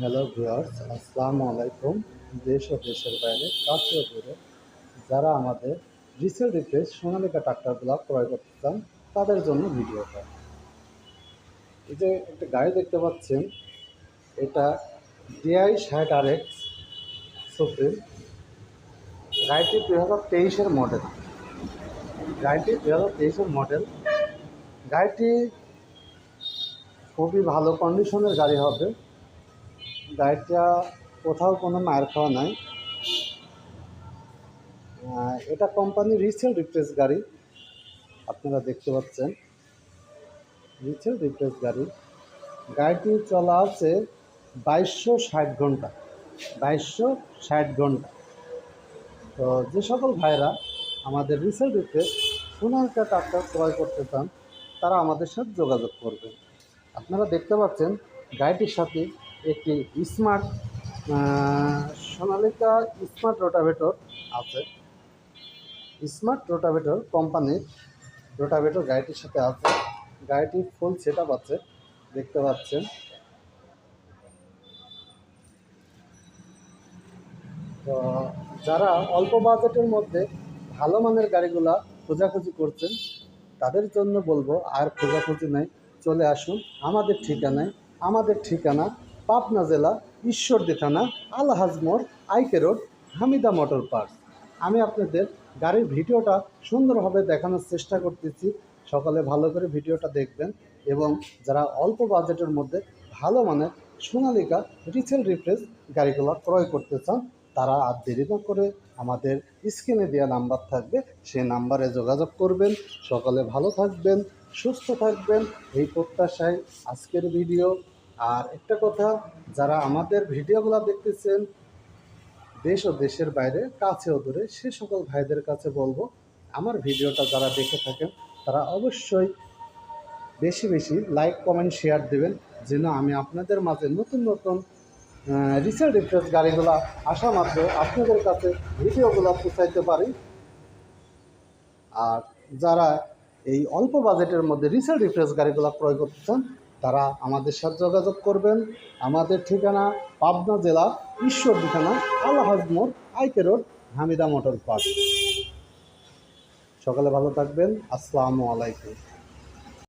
Hello viewers, আসসালামু আলাইকুম। দেশ ও দেশের বাইরে কাছে ও দূরে যারা আমাদের রিসেল রিপ্লেস সোনালিকা ট্রাক্টরগুলো ক্রয় করতে চান তাদের জন্য ভিডিওটা। এই যে একটা গাড়ি দেখতে পাচ্ছেন, এটা DI60RX সুপ্রিম। গাড়িটি 2023-এর মডেল। গাড়িটি খুবই ভালো কন্ডিশনের গাড়ি হবে। গাড়িটা কোথাও কোনো মায়ের খাওয়া নাই। এটা কোম্পানির রিসেল রিপ্লেস গাড়ি। আপনারা দেখতে পাচ্ছেন রিসেল রিপ্লেস গাড়ি। গাড়িটি চলা আছে 2260 ঘন্টা। 2260 ঘন্টা। তো যে সকল ভাইরা আমাদের রিসেল রিপ্লেস সোনালিকা ট্রাক্টর ক্রয় করতে চান তারা আমাদের সাথে যোগাযোগ করবেন। আপনারা দেখতে পাচ্ছেন গাড়িটির সাথে একটি স্মার্ট সোনালিকা স্মার্ট রোটাভেটর আছে। স্মার্ট রোটাভেটর কোম্পানির রোটাভেটর গাড়িটির সাথে আছে। গাড়িটি ফুল সেট আপ আছে, দেখতে পাচ্ছেন। তো যারা অল্প বাজেটের মধ্যে ভালো মানের গাড়িগুলা খোঁজাখুঁজি করছেন তাদের জন্য বলবো, আর খোঁজাখুঁজি নাই, চলে আসুন আমাদের ঠিকানা পাবনা জেলা ঈশ্বরদী থানা আলহাজ মোড়, আইকে রোড, হামিদা মোটর পার্ক। আমি আপনাদের গাড়ির ভিডিওটা সুন্দরভাবে দেখানোর চেষ্টা করতেছি। সকালে ভালো করে ভিডিওটা দেখবেন এবং যারা অল্প বাজেটের মধ্যে ভালো মানের সোনালিকা রিসেল রিপ্লেস গাড়িগুলো ক্রয় করতে চান তারা আর দেরি না করে আমাদের স্ক্রিনে দেওয়া নাম্বার থাকবে, সেই নাম্বারে যোগাযোগ করবেন। সকালে ভালো থাকবেন, সুস্থ থাকবেন, এই প্রত্যাশায় আজকের ভিডিও। আর একটা কথা, যারা আমাদের ভিডিওগুলো দেখতেছেন দেশ ও দেশের বাইরে কাছে ও দূরে সে সকল ভাইদের কাছে বলবো, আমার ভিডিওটা যারা দেখে থাকেন তারা অবশ্যই বেশি বেশি লাইক কমেন্ট শেয়ার দেবেন, যেন আমি আপনাদের মাঝে নতুন নতুন রিসেল রিপ্লেস গাড়িগুলো আসা মাত্র আপনাদের কাছে ভিডিওগুলো পৌঁছাইতে পারি। আর যারা এই অল্প বাজেটের মধ্যে রিসেল রিপ্লেস গাড়িগুলো ক্রয় করতে চান তারা আমাদের সাথে যোগাযোগ করবেন। আমাদের ঠিকানা পাবনা জেলা ঈশ্বরদী থানা আলহাজ মোড়, আইকে রোড, হামিদা মোটর পার্ক। সকালে ভালো থাকবেন। আসসালামু আলাইকুম।